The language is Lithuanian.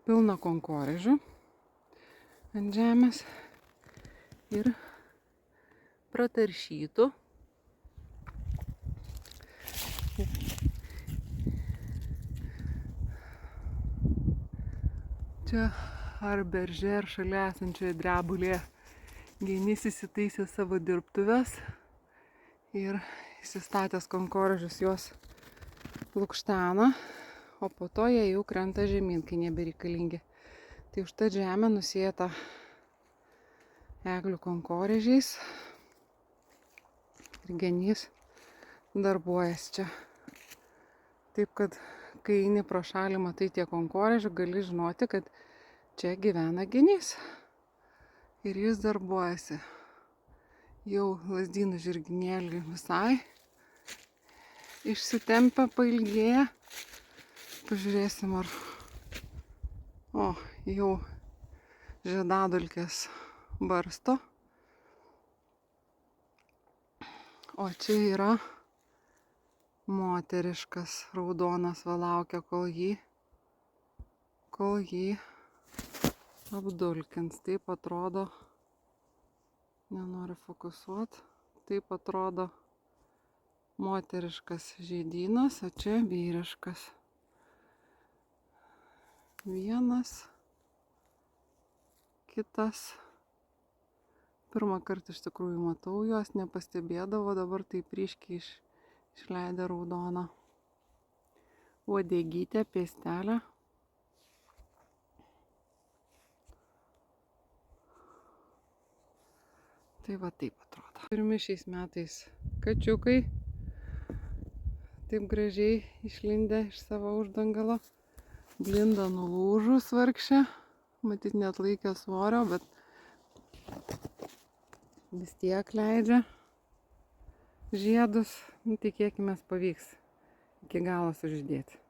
pilna konkorėžių ant žemės ir prataršytų. Čia ar beržė, ar šalia esančioje drebulėje genys įsitaisė savo dirbtuves ir įsistatęs konkorėžius juos lukštena, o po to jie jau krenta žemyn, kai nebereikalingi. Tai užtat žemė nusėta eglių konkorėžiais ir genys darbuojasi čia. Taip kad, kai eini pro šalį, matai tiek konkorėžių, gali žinoti, kad čia gyvena genys. Ir jis darbuojasi. Jau lazdynų žirginėliai visai išsitempę, pailgėję. Pažiūrėsim, ar... O, jau žiedadulkės barsto. O čia yra moteriškas raudonas, va laukia, kol jį apdulkins. Taip atrodo, nenoriu fokusuoti, taip atrodo moteriškas žiedynas, o čia vyriškas. Vienas, kitas. Pirmą kartą iš tikrųjų matau juos, nepastebėdavo, dabar taip ryškiai išleidę raudoną uodegytę, piestelę. Tai va taip atrodo. Pirmi šiais metais kačiukai taip gražiai išlindę iš savo uždangalo. Blinda nulūžus vargšė, matyt neatlaikė svorio, bet vis tiek leidžia žiedus. Tikėkimės pavyks iki galo sužydėti.